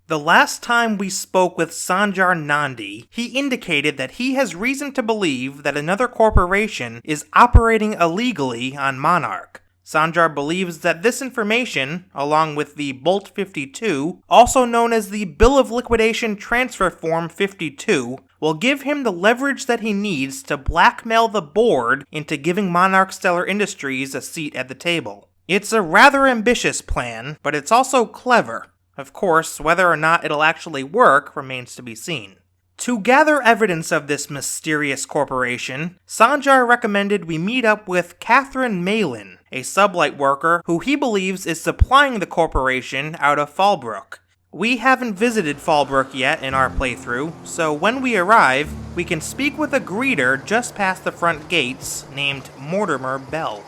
The last time we spoke with Sanjar Nandi, he indicated that he has reason to believe that another corporation is operating illegally on Monarch. Sanjar believes that this information, along with the Bolt 52, also known as the Bill of Liquidation Transfer Form 52, will give him the leverage that he needs to blackmail the board into giving Monarch Stellar Industries a seat at the table. It's a rather ambitious plan, but it's also clever. Of course, whether or not it'll actually work remains to be seen. To gather evidence of this mysterious corporation, Sanjar recommended we meet up with Malin, a sublight worker who he believes is supplying the corporation out of Fallbrook. We haven't visited Fallbrook yet in our playthrough, so when we arrive, we can speak with a greeter just past the front gates named Mortimer Bell.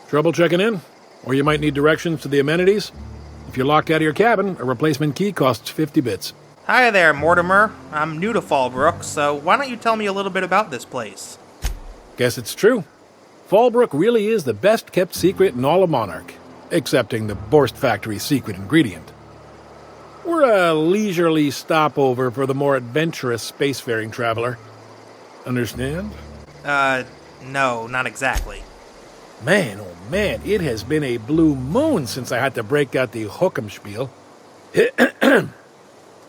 Trouble checking in? Or you might need directions to the amenities? If you're locked out of your cabin, a replacement key costs 50 bits. Hi there, Mortimer. I'm new to Fallbrook, so why don't you tell me a little bit about this place? Guess it's true. Fallbrook really is the best-kept secret in all of Monarch, excepting the Borst Factory's secret ingredient. We're a leisurely stopover for the more adventurous spacefaring traveler. Understand? No, not exactly. Man, oh man, it has been a blue moon since I had to break out the Hookem-spiel.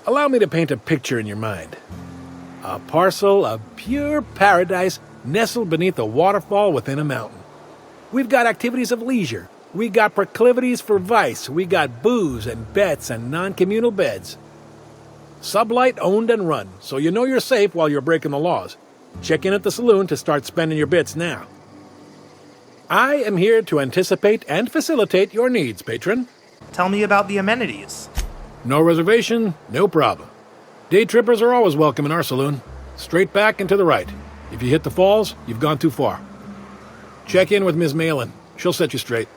Allow me to paint a picture in your mind. A parcel of pure paradise nestled beneath a waterfall within a mountain. We've got activities of leisure. We got proclivities for vice. We got booze and bets and non-communal beds. Sublight owned and run, so you know you're safe while you're breaking the laws. Check in at the saloon to start spending your bits now. I am here to anticipate and facilitate your needs, patron. Tell me about the amenities. No reservation, no problem. Day trippers are always welcome in our saloon. Straight back and to the right. If you hit the falls, you've gone too far. Check in with Ms. Malin. She'll set you straight.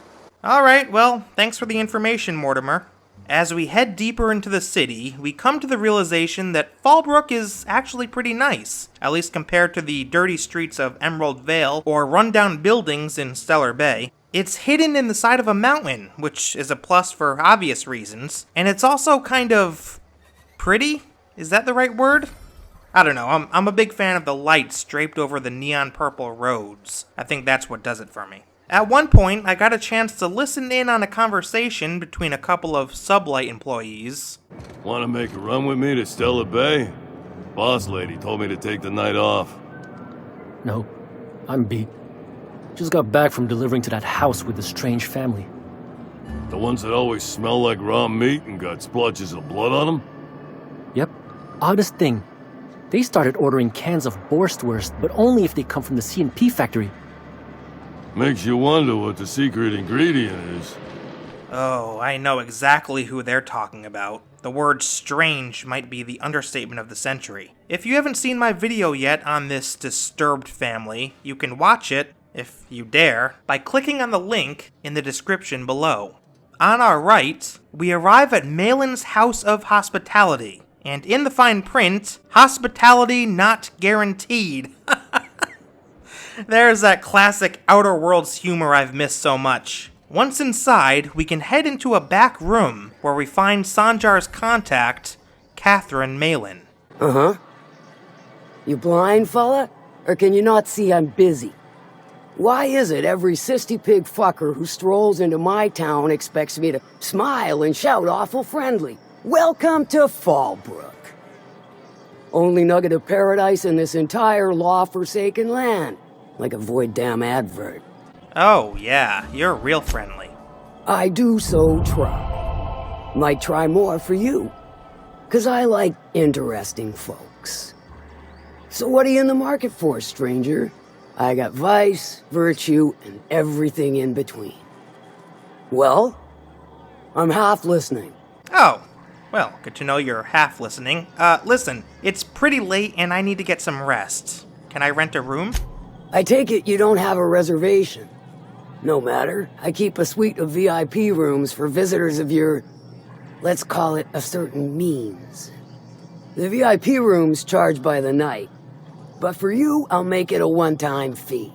Alright, well, thanks for the information, Mortimer. As we head deeper into the city, we come to the realization that Fallbrook is actually pretty nice, at least compared to the dirty streets of Emerald Veal or rundown buildings in Stellar Bay. It's hidden in the side of a mountain, which is a plus for obvious reasons, and it's also kind of pretty? Is that the right word? I don't know, I'm a big fan of the lights draped over the neon purple roads. I think that's what does it for me. At one point, I got a chance to listen in on a conversation between a couple of sublight employees. Want to make a run with me to Stellar Bay? Boss lady told me to take the night off. No, I'm beat. Just got back from delivering to that house with the strange family. The ones that always smell like raw meat and got splotches of blood on them? Yep. Oddest thing. They started ordering cans of Borstwurst, but only if they come from the C&P factory. Makes you wonder what the secret ingredient is. Oh, I know exactly who they're talking about. The word strange might be the understatement of the century. If you haven't seen my video yet on this disturbed family, you can watch it, if you dare, by clicking on the link in the description below. On our right, we arrive at Malin's House of Hospitality, and in the fine print, hospitality not guaranteed. There's that classic Outer Worlds humor I've missed so much. Once inside, we can head into a back room where we find Sanjar's contact, Malin. Uh-huh. You blind, fella? Or can you not see I'm busy? Why is it every sissy pig fucker who strolls into my town expects me to smile and shout awful friendly? Welcome to Fallbrook. Only nugget of paradise in this entire law-forsaken land. Like a void damn advert. Oh, yeah, you're real friendly. I do so try. Might try more for you. 'Cause I like interesting folks. So what are you in the market for, stranger? I got vice, virtue, and everything in between. Well, I'm half listening. Oh, well, good to know you're half listening. Listen, it's pretty late and I need to get some rest. Can I rent a room? I take it you don't have a reservation. No matter, I keep a suite of VIP rooms for visitors of your, let's call it a certain means. The VIP rooms charge by the night, but for you, I'll make it a one-time fee.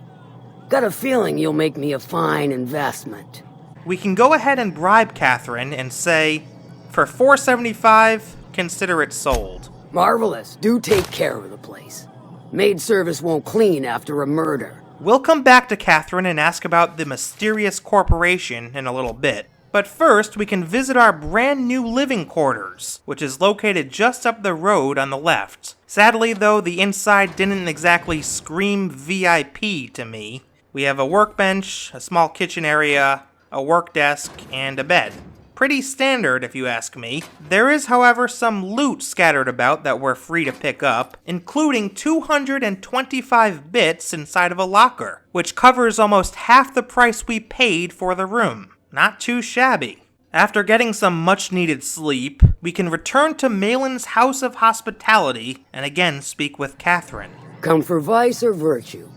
Got a feeling you'll make me a fine investment. We can go ahead and bribe Catherine and say, for $4.75, consider it sold. Marvelous. Do take care of the place. Maid service won't clean after a murder. We'll come back to Catherine and ask about the mysterious corporation in a little bit. But first, we can visit our brand new living quarters, which is located just up the road on the left. Sadly, though, the inside didn't exactly scream VIP to me. We have a workbench, a small kitchen area, a work desk, and a bed. Pretty standard, if you ask me. There is, however, some loot scattered about that we're free to pick up, including 225 bits inside of a locker, which covers almost half the price we paid for the room. Not too shabby. After getting some much-needed sleep, we can return to Malin's House of Hospitality and again speak with Catherine. Come for vice or virtue?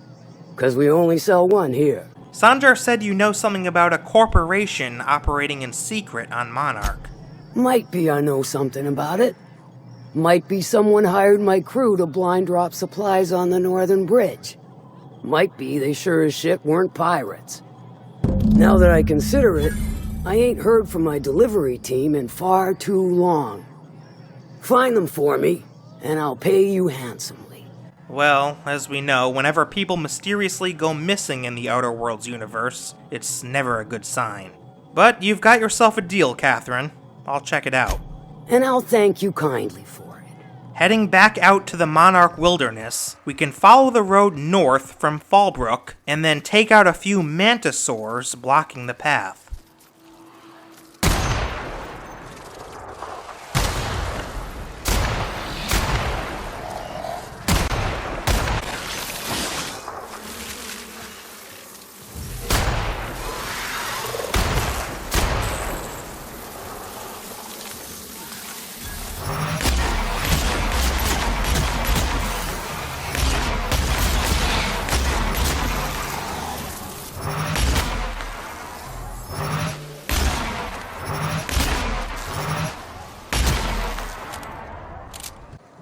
'Cause we only sell one here. Sanjar said you know something about a corporation operating in secret on Monarch. Might be I know something about it. Might be someone hired my crew to blind drop supplies on the northern bridge. Might be they sure as shit weren't pirates. Now that I consider it, I ain't heard from my delivery team in far too long. Find them for me, and I'll pay you handsomely. Well, as we know, whenever people mysteriously go missing in the Outer Worlds universe, it's never a good sign. But you've got yourself a deal, Catherine. I'll check it out. And I'll thank you kindly for it. Heading back out to the Monarch Wilderness, we can follow the road north from Fallbrook and then take out a few mantisaurs blocking the path.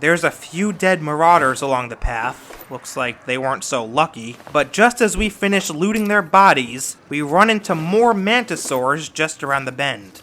There's a few dead marauders along the path. Looks like they weren't so lucky. But just as we finish looting their bodies, we run into more mantisaurs just around the bend.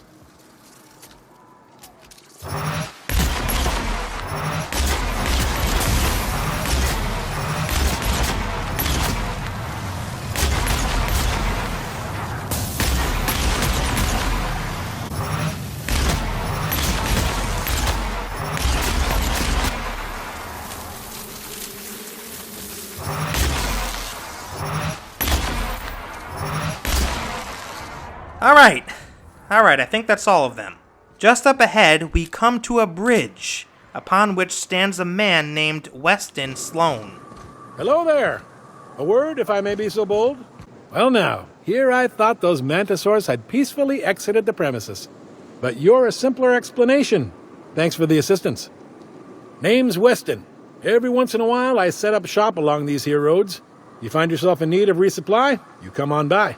Alright, I think that's all of them. Just up ahead, we come to a bridge, upon which stands a man named Weston Sloan. Hello there. A word, if I may be so bold? Well now, here I thought those mantisaurs had peacefully exited the premises. But you're a simpler explanation. Thanks for the assistance. Name's Weston. Every once in a while, I set up shop along these here roads. You find yourself in need of resupply, you come on by.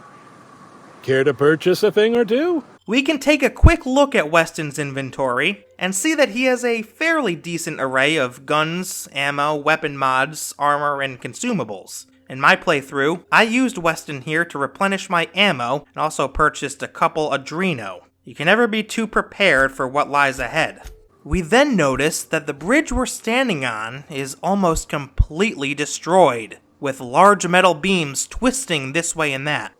Care to purchase a thing or two? We can take a quick look at Weston's inventory and see that he has a fairly decent array of guns, ammo, weapon mods, armor, and consumables. In my playthrough, I used Weston here to replenish my ammo and also purchased a couple Adreno. You can never be too prepared for what lies ahead. We then notice that the bridge we're standing on is almost completely destroyed, with large metal beams twisting this way and that.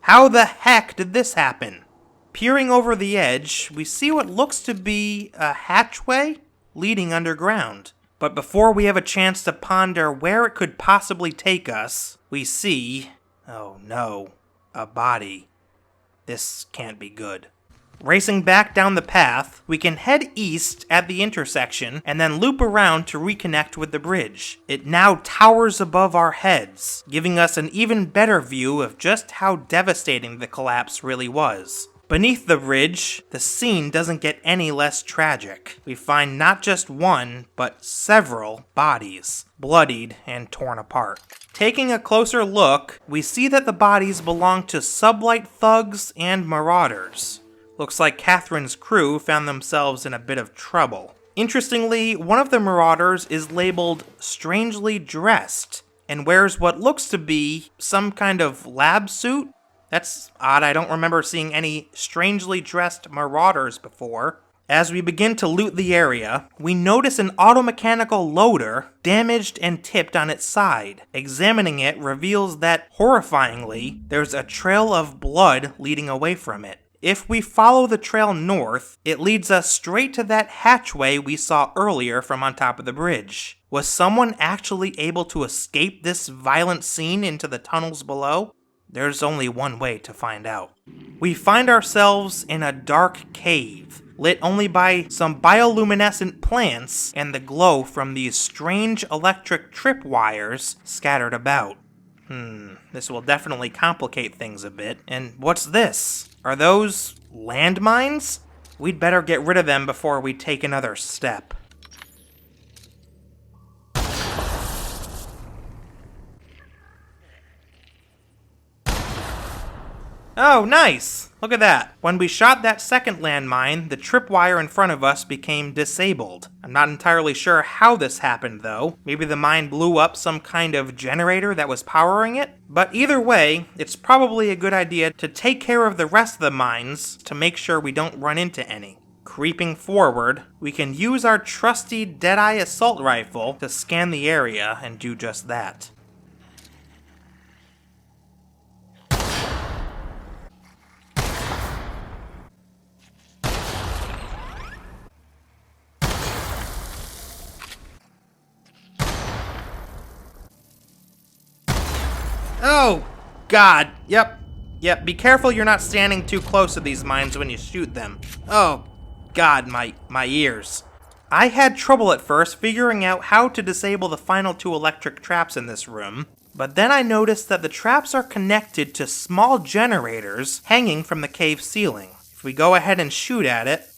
How the heck did this happen? Peering over the edge, we see what looks to be a hatchway leading underground. But before we have a chance to ponder where it could possibly take us, we see, oh no, a body. This can't be good. Racing back down the path, we can head east at the intersection and then loop around to reconnect with the bridge. It now towers above our heads, giving us an even better view of just how devastating the collapse really was. Beneath the bridge, the scene doesn't get any less tragic. We find not just one, but several bodies, bloodied and torn apart. Taking a closer look, we see that the bodies belong to sublight thugs and marauders. Looks like Catherine's crew found themselves in a bit of trouble. Interestingly, one of the marauders is labeled strangely dressed and wears what looks to be some kind of lab suit. That's odd, I don't remember seeing any strangely dressed marauders before. As we begin to loot the area, we notice an automechanical loader damaged and tipped on its side. Examining it reveals that, horrifyingly, there's a trail of blood leading away from it. If we follow the trail north, it leads us straight to that hatchway we saw earlier from on top of the bridge. Was someone actually able to escape this violent scene into the tunnels below? There's only one way to find out. We find ourselves in a dark cave, lit only by some bioluminescent plants and the glow from these strange electric tripwires scattered about. This will definitely complicate things a bit. And what's this? Are those landmines? We'd better get rid of them before we take another step. Oh, nice! Look at that. When we shot that second landmine, the tripwire in front of us became disabled. I'm not entirely sure how this happened, though. Maybe the mine blew up some kind of generator that was powering it? But either way, it's probably a good idea to take care of the rest of the mines to make sure we don't run into any. Creeping forward, we can use our trusty Deadeye assault rifle to scan the area and do just that. Oh, God. Yep, be careful you're not standing too close to these mines when you shoot them. Oh, God, my ears. I had trouble at first figuring out how to disable the final 2 electric traps in this room, but then I noticed that the traps are connected to small generators hanging from the cave ceiling. If we go ahead and shoot at it,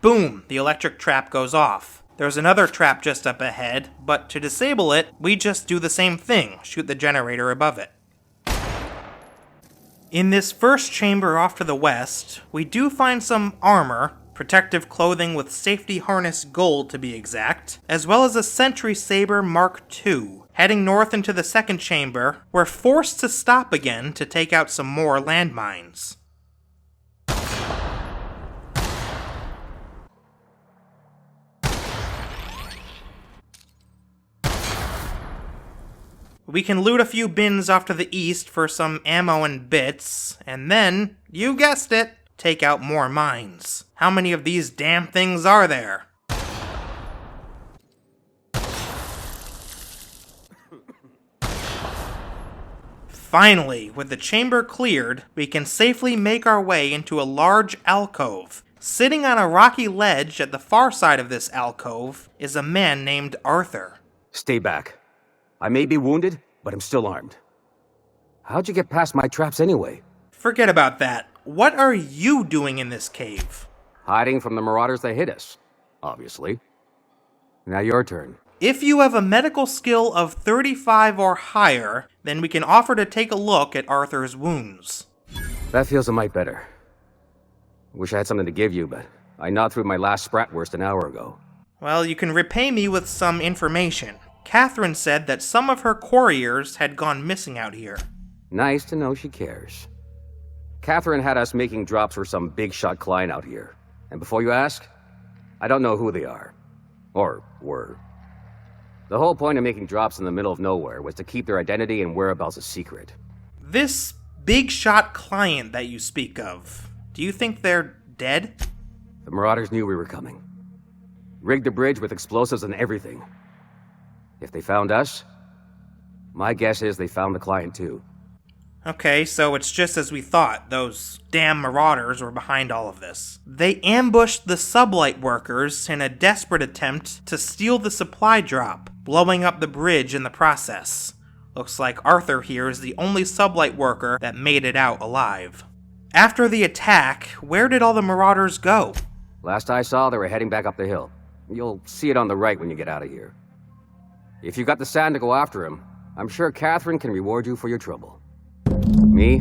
boom, the electric trap goes off. There's another trap just up ahead, but to disable it, we just do the same thing, shoot the generator above it. In this first chamber off to the west, we do find some armor, protective clothing with safety harness gold to be exact, as well as a Sentry Saber Mark II. Heading north into the second chamber, we're forced to stop again to take out some more landmines. We can loot a few bins off to the east for some ammo and bits, and then, you guessed it, take out more mines. How many of these damn things are there? Finally, with the chamber cleared, we can safely make our way into a large alcove. Sitting on a rocky ledge at the far side of this alcove is a man named Arthur. Stay back. I may be wounded, but I'm still armed. How'd you get past my traps anyway? Forget about that. What are you doing in this cave? Hiding from the marauders that hit us, obviously. Now your turn. If you have a medical skill of 35 or higher, then we can offer to take a look at Arthur's wounds. That feels a mite better. Wish I had something to give you, but I gnawed through my last Spratwurst an hour ago. Well, you can repay me with some information. Catherine said that some of her couriers had gone missing out here. Nice to know she cares. Catherine had us making drops for some big shot client out here. And before you ask, I don't know who they are. Or were. The whole point of making drops in the middle of nowhere was to keep their identity and whereabouts a secret. This big shot client that you speak of, do you think they're dead? The marauders knew we were coming. Rigged the bridge with explosives and everything. If they found us, my guess is they found the client too. Okay, so it's just as we thought. Those damn marauders were behind all of this. They ambushed the sublight workers in a desperate attempt to steal the supply drop, blowing up the bridge in the process. Looks like Arthur here is the only sublight worker that made it out alive. After the attack, where did all the marauders go? Last I saw, they were heading back up the hill. You'll see it on the right when you get out of here. If you got the sand to go after him, I'm sure Catherine can reward you for your trouble. Me?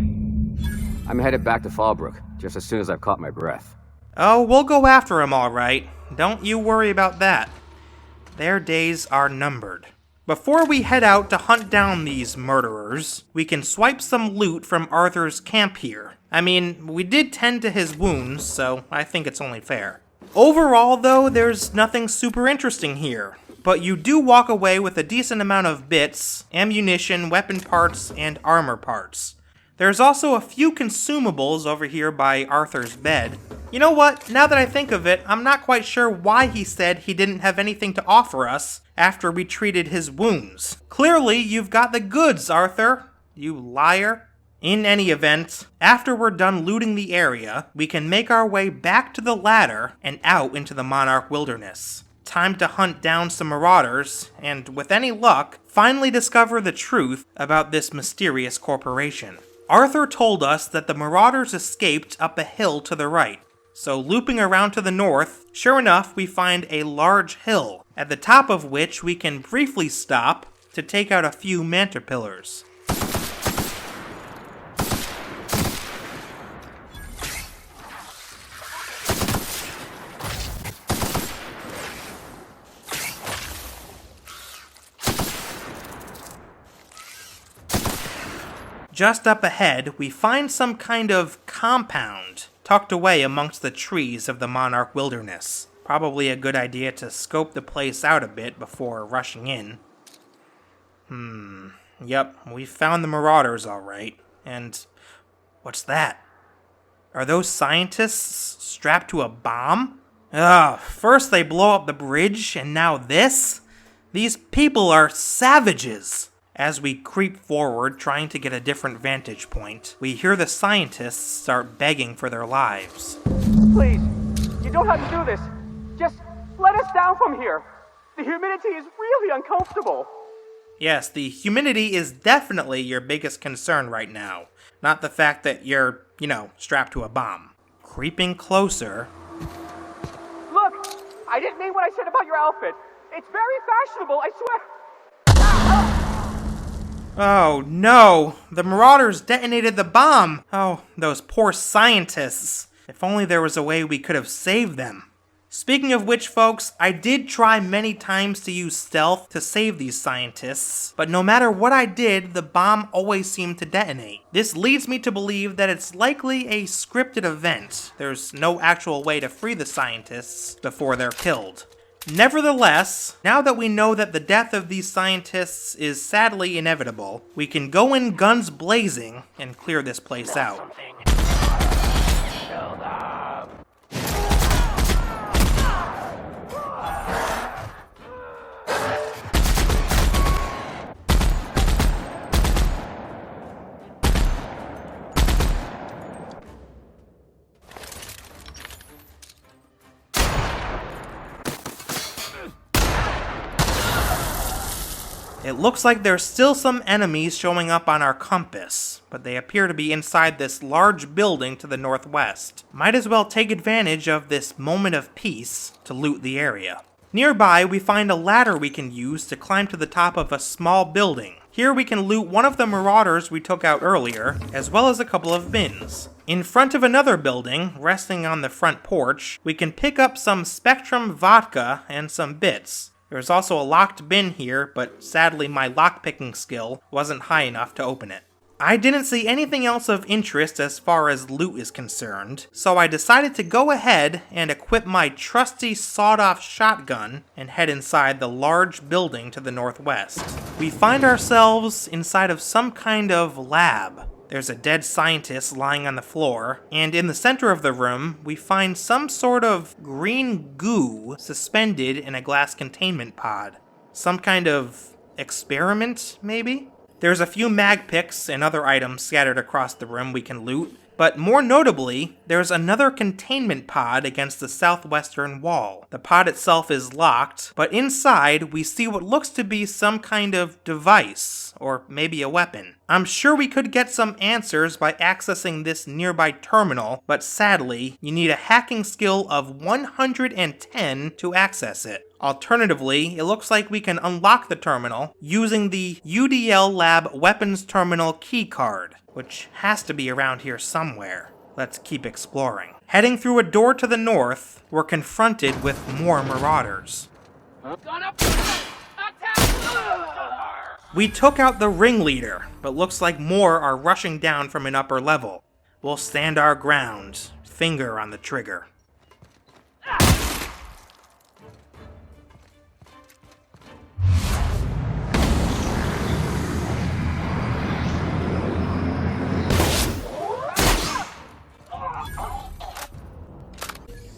I'm headed back to Fallbrook, just as soon as I've caught my breath. Oh, we'll go after him all right. Don't you worry about that. Their days are numbered. Before we head out to hunt down these murderers, we can swipe some loot from Arthur's camp here. I mean, we did tend to his wounds, so I think it's only fair. Overall, though, there's nothing super interesting here, but you do walk away with a decent amount of bits, ammunition, weapon parts, and armor parts. There's also a few consumables over here by Arthur's bed. You know what, now that I think of it, I'm not quite sure why he said he didn't have anything to offer us after we treated his wounds. Clearly, you've got the goods, Arthur, you liar. In any event, after we're done looting the area, we can make our way back to the ladder and out into the Monarch Wilderness. Time to hunt down some marauders, and with any luck, finally discover the truth about this mysterious corporation. Arthur told us that the marauders escaped up a hill to the right, so looping around to the north, sure enough we find a large hill, at the top of which we can briefly stop to take out a few mantipillars. Just up ahead, we find some kind of compound tucked away amongst the trees of the Monarch Wilderness. Probably a good idea to scope the place out a bit before rushing in. Yep, we found the marauders all right. And what's that? Are those scientists strapped to a bomb? First they blow up the bridge, and now this? These people are savages! As we creep forward, trying to get a different vantage point, we hear the scientists start begging for their lives. Please, you don't have to do this. Just let us down from here. The humidity is really uncomfortable. Yes, the humidity is definitely your biggest concern right now. Not the fact that you're, strapped to a bomb. Creeping closer. Look, I didn't mean what I said about your outfit. It's very fashionable, I swear. Oh no, the marauders detonated the bomb. Oh, those poor scientists. If only there was a way we could have saved them. Speaking of which, folks, I did try many times to use stealth to save these scientists, but no matter what I did, the bomb always seemed to detonate. This leads me to believe that it's likely a scripted event. There's no actual way to free the scientists before they're killed. Nevertheless, now that we know that the death of these scientists is sadly inevitable, we can go in guns blazing and clear this place out. It looks like there's still some enemies showing up on our compass, but they appear to be inside this large building to the northwest. Might as well take advantage of this moment of peace to loot the area. Nearby, we find a ladder we can use to climb to the top of a small building. Here we can loot one of the marauders we took out earlier, as well as a couple of bins. In front of another building, resting on the front porch, we can pick up some Spectrum vodka and some bits. There's also a locked bin here, but sadly my lockpicking skill wasn't high enough to open it. I didn't see anything else of interest as far as loot is concerned, so I decided to go ahead and equip my trusty sawed-off shotgun and head inside the large building to the northwest. We find ourselves inside of some kind of lab. There's a dead scientist lying on the floor, and in the center of the room, we find some sort of green goo suspended in a glass containment pod. Some kind of experiment, maybe? There's a few mag picks and other items scattered across the room we can loot, but more notably, there's another containment pod against the southwestern wall. The pod itself is locked, but inside we see what looks to be some kind of device, or maybe a weapon. I'm sure we could get some answers by accessing this nearby terminal, but sadly, you need a hacking skill of 110 to access it. Alternatively, it looks like we can unlock the terminal using the UDL Lab Weapons Terminal keycard, which has to be around here somewhere. Let's keep exploring. Heading through a door to the north, we're confronted with more marauders. We took out the ringleader, but looks like more are rushing down from an upper level. we'll stand our ground, finger on the trigger.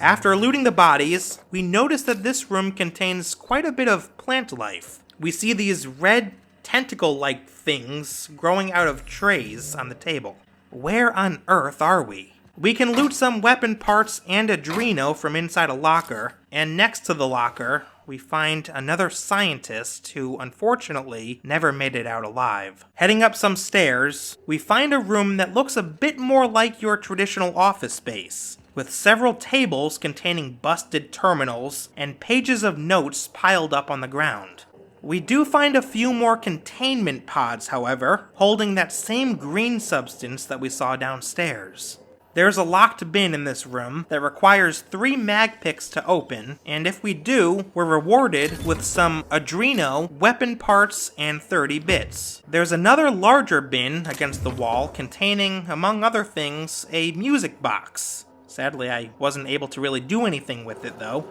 After looting the bodies, we notice that this room contains quite a bit of plant life. We see these red, tentacle-like things growing out of trays on the table. Where on earth are we? We can loot some weapon parts and Adreno from inside a locker, and next to the locker, we find another scientist who unfortunately never made it out alive. Heading up some stairs, we find a room that looks a bit more like your traditional office space, with several tables containing busted terminals and pages of notes piled up on the ground. We do find a few more containment pods, however, holding that same green substance that we saw downstairs. There's a locked bin in this room that requires 3 mag picks to open, and if we do, we're rewarded with some Adreno, weapon parts, and 30 bits. There's another larger bin against the wall containing, among other things, a music box. Sadly, I wasn't able to really do anything with it, though.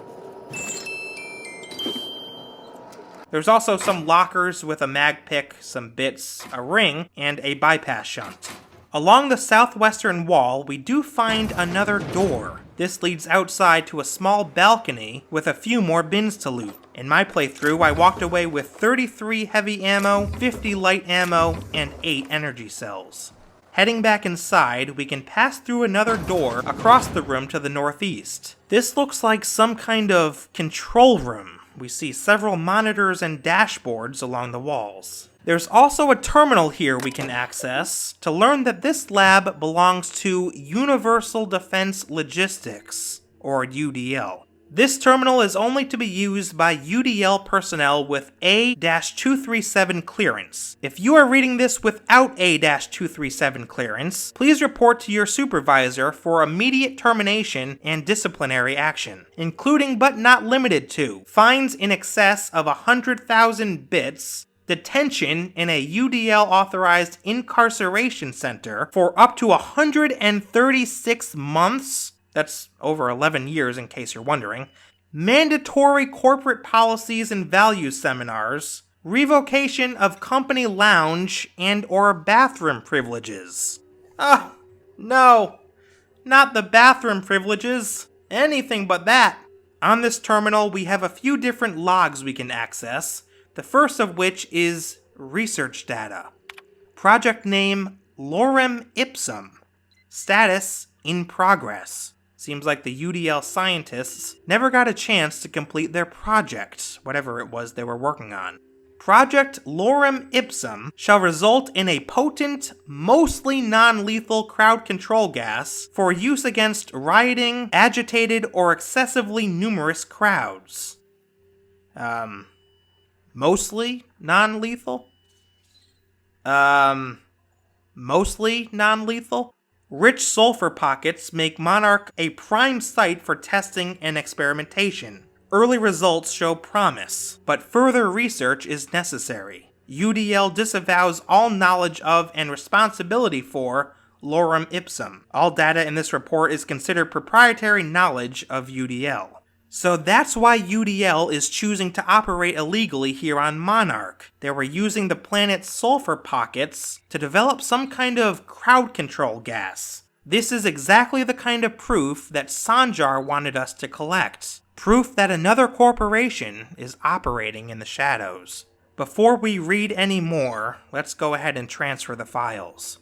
There's also some lockers with a mag pick, some bits, a ring, and a bypass shunt. Along the southwestern wall, we do find another door. This leads outside to a small balcony with a few more bins to loot. In my playthrough, I walked away with 33 heavy ammo, 50 light ammo, and 8 energy cells. Heading back inside, we can pass through another door across the room to the northeast. This looks like some kind of control room. We see several monitors and dashboards along the walls. There's also a terminal here we can access to learn that this lab belongs to Universal Defense Logistics, or UDL. This terminal is only to be used by UDL personnel with A-237 clearance. If you are reading this without A-237 clearance, please report to your supervisor for immediate termination and disciplinary action, including but not limited to fines in excess of 100,000 bits, detention in a UDL-authorized incarceration center for up to 136 months, that's over 11 years in case you're wondering, mandatory corporate policies and values seminars, revocation of company lounge and or bathroom privileges. Oh, no, not the bathroom privileges, anything but that. On this terminal, we have a few different logs we can access, the first of which is research data. Project name, Lorem Ipsum. Status, in progress. Seems like the UDL scientists never got a chance to complete their project, whatever it was they were working on. Project Lorem Ipsum shall result in a potent, mostly non-lethal crowd control gas for use against rioting, agitated, or excessively numerous crowds. Mostly non-lethal? Mostly non-lethal? Rich sulfur pockets make Monarch a prime site for testing and experimentation. Early results show promise, but further research is necessary. UDL disavows all knowledge of and responsibility for Lorem Ipsum. All data in this report is considered proprietary knowledge of UDL. So that's why UDL is choosing to operate illegally here on Monarch. They were using the planet's sulfur pockets to develop some kind of crowd control gas. This is exactly the kind of proof that Sanjar wanted us to collect. Proof that another corporation is operating in the shadows. Before we read any more, let's go ahead and transfer the files.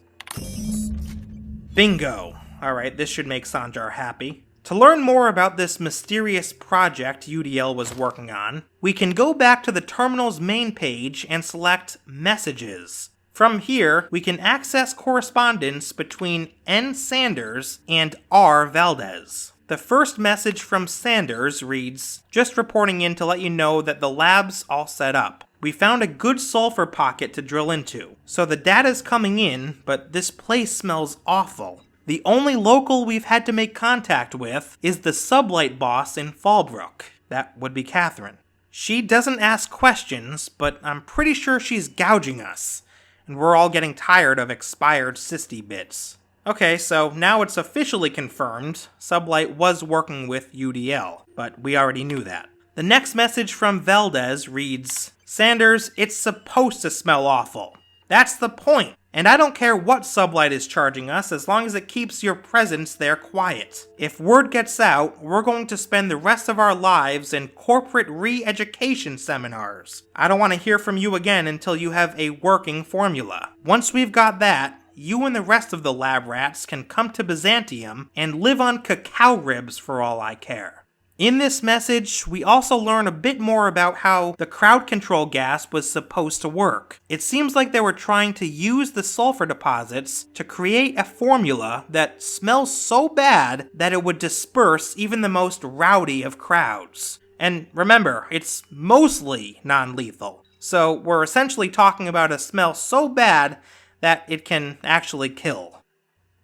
Bingo! Alright, this should make Sanjar happy. To learn more about this mysterious project UDL was working on, we can go back to the terminal's main page and select Messages. From here, we can access correspondence between N. Sanders and R. Valdez. The first message from Sanders reads, "Just reporting in to let you know that the lab's all set up. We found a good sulfur pocket to drill into, so the data's coming in, but this place smells awful. The only local we've had to make contact with is the sublight boss in Fallbrook. That would be Catherine. She doesn't ask questions, but I'm pretty sure she's gouging us, and we're all getting tired of expired Sisty bits. Okay, so now it's officially confirmed. Sublight was working with UDL, but we already knew that. The next message from Valdez reads, Sanders, it's supposed to smell awful. That's the point. And I don't care what Sublight is charging us as long as it keeps your presence there quiet. If word gets out, we're going to spend the rest of our lives in corporate re-education seminars. I don't want to hear from you again until you have a working formula. Once we've got that, you and the rest of the lab rats can come to Byzantium and live on cacao ribs for all I care. In this message, we also learn a bit more about how the crowd control gas was supposed to work. It seems like they were trying to use the sulfur deposits to create a formula that smells so bad that it would disperse even the most rowdy of crowds. And remember, it's mostly non-lethal. So we're essentially talking about a smell so bad that it can actually kill.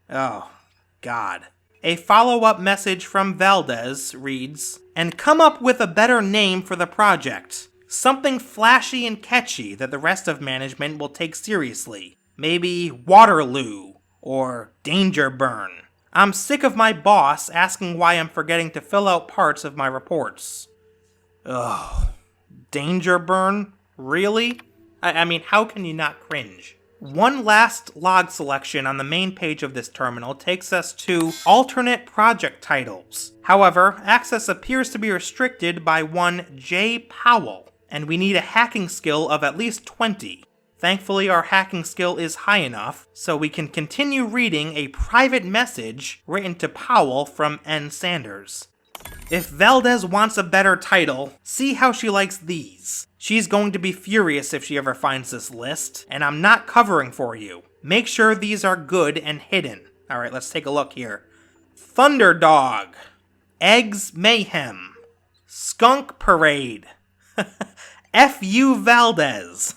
Oh, God. A follow-up message from Valdez reads, and come up with a better name for the project. Something flashy and catchy that the rest of management will take seriously. Maybe Waterloo or Danger Burn. I'm sick of my boss asking why I'm forgetting to fill out parts of my reports. Ugh. Danger Burn? Really? I mean, how can you not cringe? One last log selection on the main page of this terminal takes us to alternate project titles. However, access appears to be restricted by one J. Powell, and we need a hacking skill of at least 20. Thankfully, our hacking skill is high enough, so we can continue reading a private message written to Powell from N. Sanders. If Valdez wants a better title, see how she likes these. She's going to be furious if she ever finds this list, and I'm not covering for you. Make sure these are good and hidden. Alright, let's take a look here. Thunderdog. Eggs Mayhem. Skunk Parade. F.U. Valdez.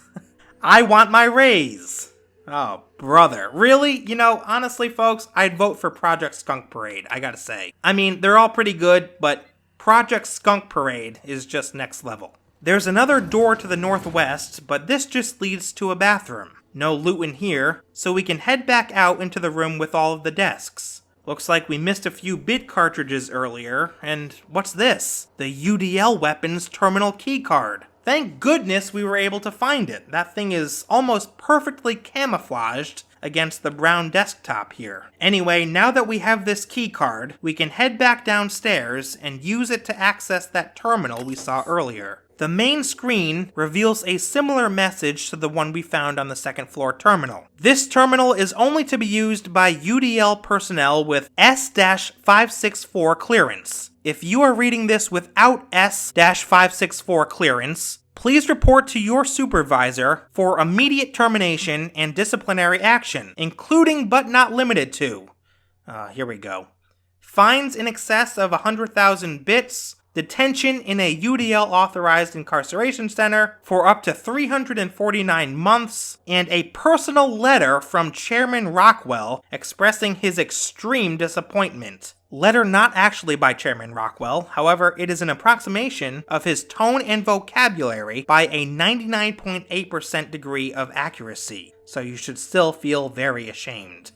I want my raise. Oh, brother. Really? You know, honestly, folks, I'd vote for Project Skunk Parade, I gotta say. I mean, they're all pretty good, but Project Skunk Parade is just next level. There's another door to the northwest, but this just leads to a bathroom. No loot in here, so we can head back out into the room with all of the desks. Looks like we missed a few bit cartridges earlier, and what's this? The UDL weapons terminal keycard. Thank goodness we were able to find it. That thing is almost perfectly camouflaged against the brown desktop here. Anyway, now that we have this keycard, we can head back downstairs and use it to access that terminal we saw earlier. The main screen reveals a similar message to the one we found on the second floor terminal. This terminal is only to be used by UDL personnel with S-564 clearance. If you are reading this without S-564 clearance, please report to your supervisor for immediate termination and disciplinary action, including but not limited to. Here we go. Fines in excess of 100,000 bits, detention in a UDL-authorized incarceration center for up to 349 months, and a personal letter from Chairman Rockwell expressing his extreme disappointment. Letter not actually by Chairman Rockwell, however, it is an approximation of his tone and vocabulary by a 99.8% degree of accuracy, so you should still feel very ashamed.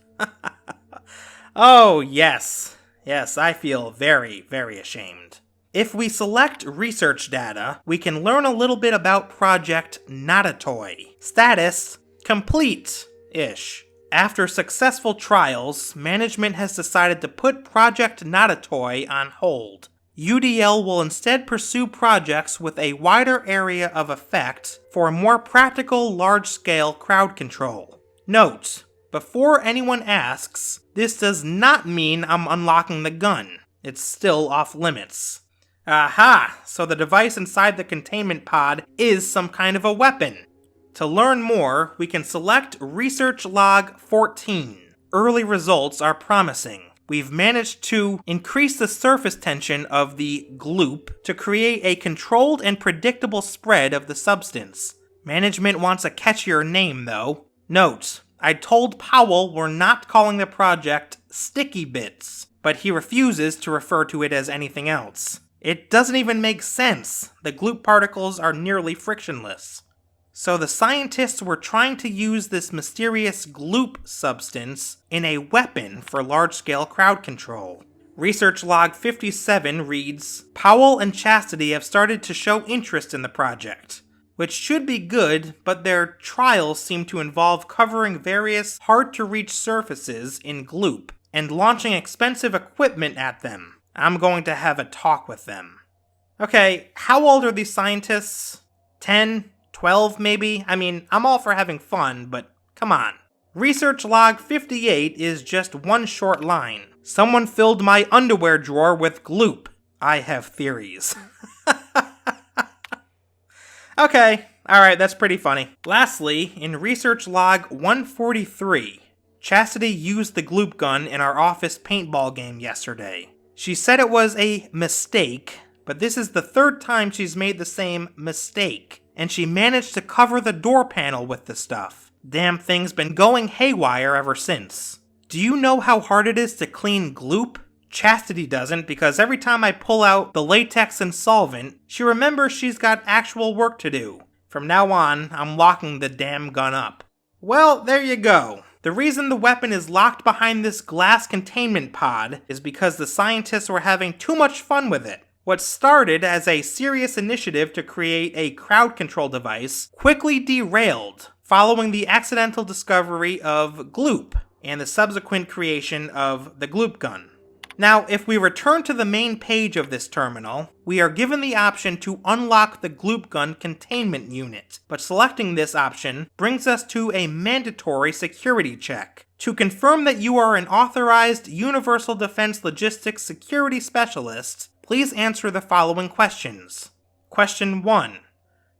Oh, yes. Yes, I feel very, very ashamed. If we select research data, we can learn a little bit about Project Not-A-Toy. Status, complete-ish. After successful trials, management has decided to put Project Not-A-Toy on hold. UDL will instead pursue projects with a wider area of effect for more practical large-scale crowd control. Note, before anyone asks, this does not mean I'm unlocking the gun. It's still off limits. Aha! So the device inside the containment pod is some kind of a weapon. To learn more, we can select Research Log 14. Early results are promising. We've managed to increase the surface tension of the GLOOP to create a controlled and predictable spread of the substance. Management wants a catchier name, though. Note, I told Powell we're not calling the project Sticky Bits, but he refuses to refer to it as anything else. It doesn't even make sense. The GLOOP particles are nearly frictionless. So the scientists were trying to use this mysterious GLOOP substance in a weapon for large-scale crowd control. Research log 57 reads, Powell and Chastity have started to show interest in the project, which should be good, but their trials seem to involve covering various hard-to-reach surfaces in GLOOP and launching expensive equipment at them. I'm going to have a talk with them. Okay, how old are these scientists? 10? 12 maybe? I mean, I'm all for having fun, but come on. Research log 58 is just one short line. Someone filled my underwear drawer with GLOOP. I have theories. Okay, alright, that's pretty funny. Lastly, in research log 143, Chastity used the GLOOP gun in our office paintball game yesterday. She said it was a mistake, but this is the third time she's made the same mistake, and she managed to cover the door panel with the stuff. Damn thing's been going haywire ever since. Do you know how hard it is to clean GLOOP? Chastity doesn't, because every time I pull out the latex and solvent, she remembers she's got actual work to do. From now on, I'm locking the damn gun up. Well, there you go. The reason the weapon is locked behind this glass containment pod is because the scientists were having too much fun with it. What started as a serious initiative to create a crowd control device quickly derailed following the accidental discovery of GLOOP and the subsequent creation of the GLOOP gun. Now, if we return to the main page of this terminal, we are given the option to unlock the GLOOP gun containment unit, but selecting this option brings us to a mandatory security check. To confirm that you are an authorized Universal Defense Logistics Security Specialist, please answer the following questions. Question 1.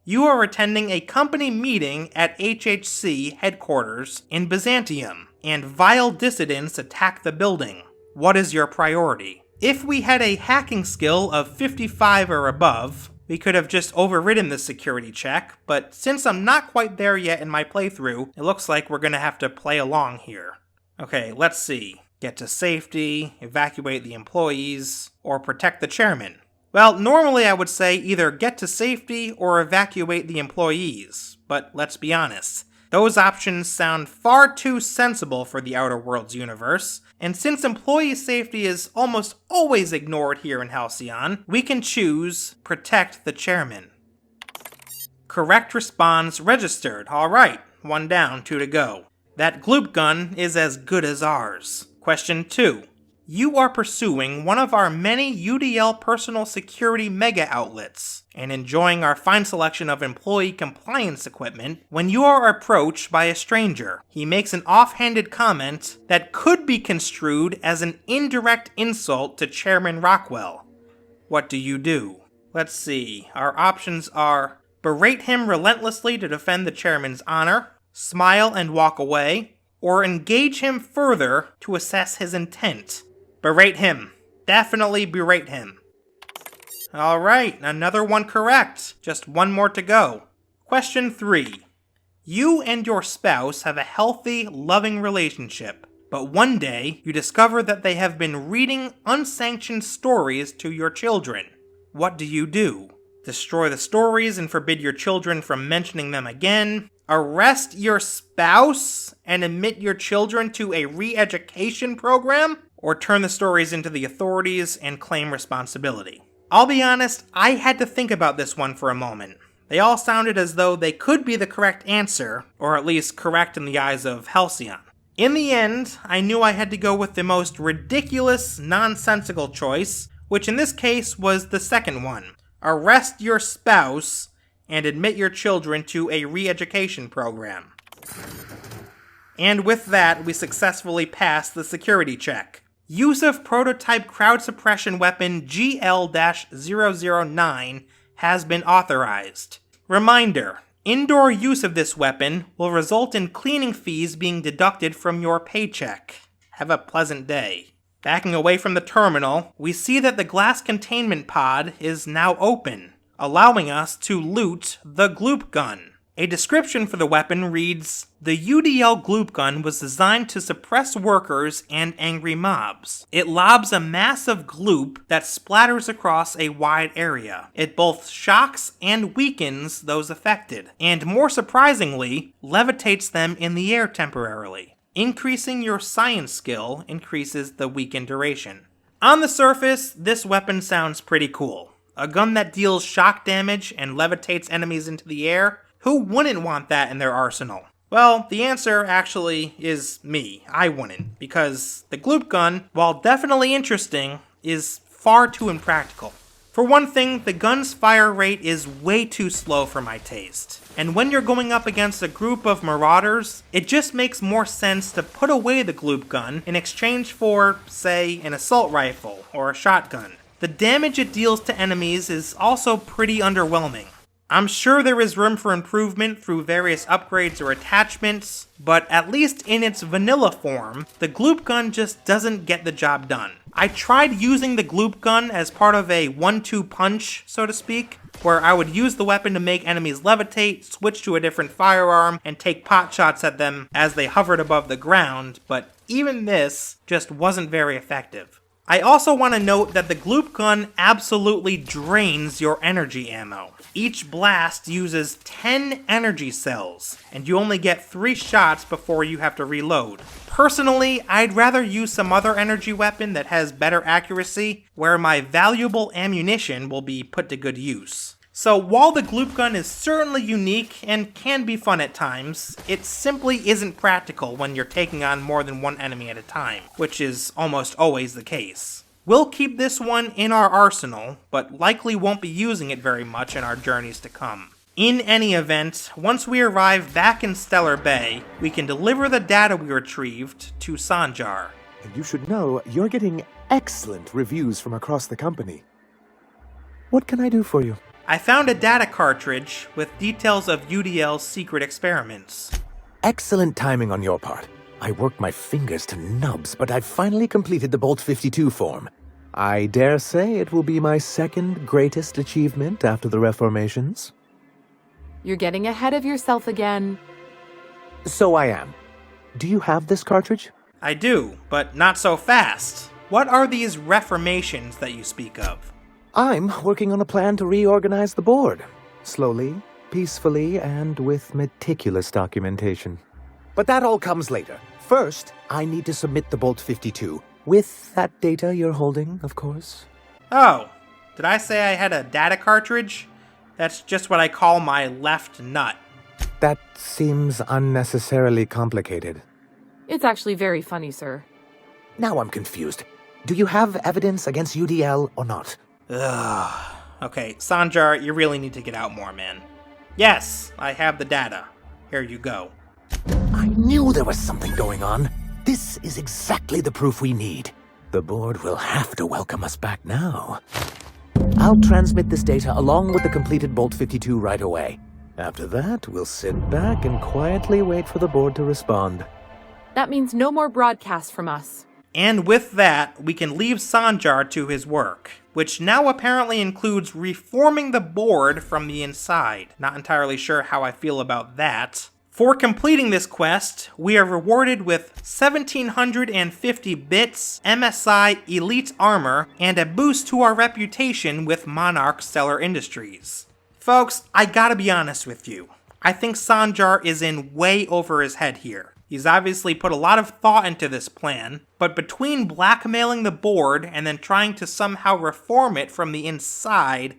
You are attending a company meeting at HHC headquarters in Byzantium, and vile dissidents attack the building. What is your priority? If we had a hacking skill of 55 or above, we could have just overridden the security check, but since I'm not quite there yet in my playthrough, it looks like we're gonna have to play along here. Okay, let's see. Get to safety, evacuate the employees, or protect the chairman. Well, normally I would say either get to safety or evacuate the employees, but let's be honest. Those options sound far too sensible for the Outer Worlds universe, and since employee safety is almost always ignored here in Halcyon, we can choose Protect the Chairman. Correct response registered. Alright, 1 down, 2 to go. That GLOOP gun is as good as ours. Question 2. You are pursuing one of our many UDL personal security mega outlets and enjoying our fine selection of employee compliance equipment when you are approached by a stranger. He makes an offhanded comment that could be construed as an indirect insult to Chairman Rockwell. What do you do? Let's see. Our options are berate him relentlessly to defend the chairman's honor, smile and walk away, or engage him further to assess his intent. Berate him. Definitely berate him. Alright, another one correct. Just one more to go. Question 3. You and your spouse have a healthy, loving relationship, but one day you discover that they have been reading unsanctioned stories to your children. What do you do? Destroy the stories and forbid your children from mentioning them again? Arrest your spouse and admit your children to a re-education program? Or turn the stories into the authorities and claim responsibility? I'll be honest, I had to think about this one for a moment. They all sounded as though they could be the correct answer, or at least correct in the eyes of Halcyon. In the end, I knew I had to go with the most ridiculous, nonsensical choice, which in this case was the second one. Arrest your spouse and admit your children to a re-education program. And with that, we successfully passed the security check. Use of prototype crowd suppression weapon GL-009 has been authorized. Reminder, indoor use of this weapon will result in cleaning fees being deducted from your paycheck. Have a pleasant day. Backing away from the terminal, we see that the glass containment pod is now open, allowing us to loot the GLOOP gun. A description for the weapon reads, "The UDL gloop gun was designed to suppress workers and angry mobs. It lobs a massive gloop that splatters across a wide area. It both shocks and weakens those affected, and more surprisingly, levitates them in the air temporarily. Increasing your science skill increases the weakened duration." On the surface, this weapon sounds pretty cool. A gun that deals shock damage and levitates enemies into the air? Who wouldn't want that in their arsenal? Well, the answer actually is me. I wouldn't, because the gloop gun, while definitely interesting, is far too impractical. For one thing, the gun's fire rate is way too slow for my taste. And when you're going up against a group of marauders, it just makes more sense to put away the gloop gun in exchange for, say, an assault rifle or a shotgun. The damage it deals to enemies is also pretty underwhelming. I'm sure there is room for improvement through various upgrades or attachments, but at least in its vanilla form, the gloop gun just doesn't get the job done. I tried using the gloop gun as part of a 1-2 punch, so to speak, where I would use the weapon to make enemies levitate, switch to a different firearm, and take pot shots at them as they hovered above the ground, but even this just wasn't very effective. I also want to note that the gloop gun absolutely drains your energy ammo. Each blast uses 10 energy cells, and you only get 3 shots before you have to reload. Personally, I'd rather use some other energy weapon that has better accuracy, where my valuable ammunition will be put to good use. So while the gloop gun is certainly unique and can be fun at times, it simply isn't practical when you're taking on more than one enemy at a time, which is almost always the case. We'll keep this one in our arsenal, but likely won't be using it very much in our journeys to come. In any event, once we arrive back in Stellar Bay, we can deliver the data we retrieved to Sanjar. And you should know you're getting excellent reviews from across the company. What can I do for you? I found a data cartridge with details of UDL's secret experiments. Excellent timing on your part. I worked my fingers to nubs, but I've finally completed the Bolt 52 form. I dare say it will be my second greatest achievement after the reformations. You're getting ahead of yourself again. So I am. Do you have this cartridge? I do, but not so fast. What are these reformations that you speak of? I'm working on a plan to reorganize the board. Slowly, peacefully, and with meticulous documentation. But that all comes later. First, I need to submit the Bolt 52. With that data you're holding, of course. Oh, did I say I had a data cartridge? That's just what I call my left nut. That seems unnecessarily complicated. It's actually very funny, sir. Now I'm confused. Do you have evidence against UDL or not? Ugh. Okay, Sanjar, you really need to get out more, man. Yes, I have the data. Here you go. I knew there was something going on. This is exactly the proof we need. The board will have to welcome us back now. I'll transmit this data along with the completed Bolt 52 right away. After that, we'll sit back and quietly wait for the board to respond. That means no more broadcasts from us. And with that, we can leave Sanjar to his work, which now apparently includes reforming the board from the inside. Not entirely sure how I feel about that. For completing this quest, we are rewarded with 1,750 bits, MSI Elite Armor, and a boost to our reputation with Monarch Stellar Industries. Folks, I gotta be honest with you. I think Sanjar is in way over his head here. He's obviously put a lot of thought into this plan, but between blackmailing the board and then trying to somehow reform it from the inside,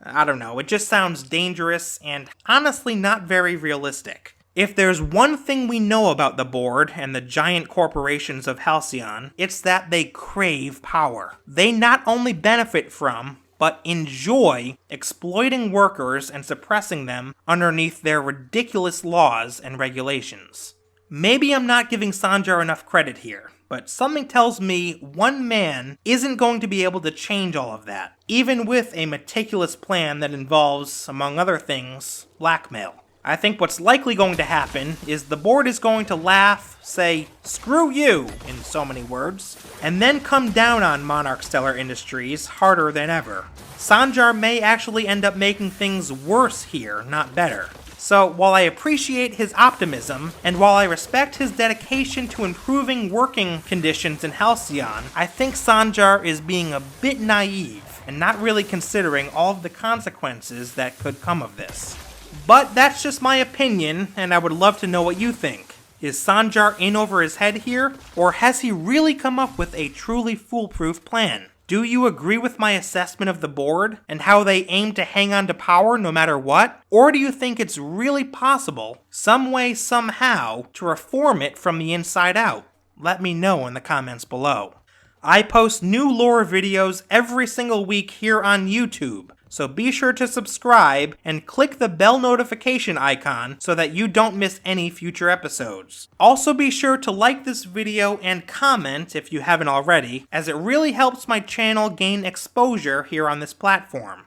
I don't know, it just sounds dangerous and honestly not very realistic. If there's one thing we know about the board and the giant corporations of Halcyon, it's that they crave power. They not only benefit from, but enjoy exploiting workers and suppressing them underneath their ridiculous laws and regulations. Maybe I'm not giving Sanjar enough credit here, but something tells me one man isn't going to be able to change all of that, even with a meticulous plan that involves, among other things, blackmail. I think what's likely going to happen is the board is going to laugh, say, "Screw you," in so many words, and then come down on Monarch Stellar Industries harder than ever. Sanjar may actually end up making things worse here, not better. So while I appreciate his optimism, and while I respect his dedication to improving working conditions in Halcyon, I think Sanjar is being a bit naive and not really considering all of the consequences that could come of this. But that's just my opinion, and I would love to know what you think. Is Sanjar in over his head here, or has he really come up with a truly foolproof plan? Do you agree with my assessment of the board and how they aim to hang on to power no matter what? Or do you think it's really possible, some way, somehow, to reform it from the inside out? Let me know in the comments below. I post new lore videos every single week here on YouTube, so be sure to subscribe and click the bell notification icon so that you don't miss any future episodes. Also be sure to like this video and comment if you haven't already, as it really helps my channel gain exposure here on this platform.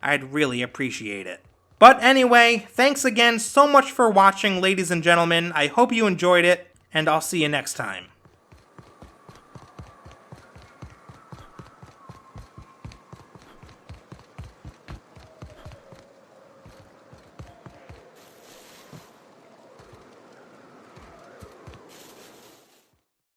I'd really appreciate it. But anyway, thanks again so much for watching, ladies and gentlemen. I hope you enjoyed it, and I'll see you next time.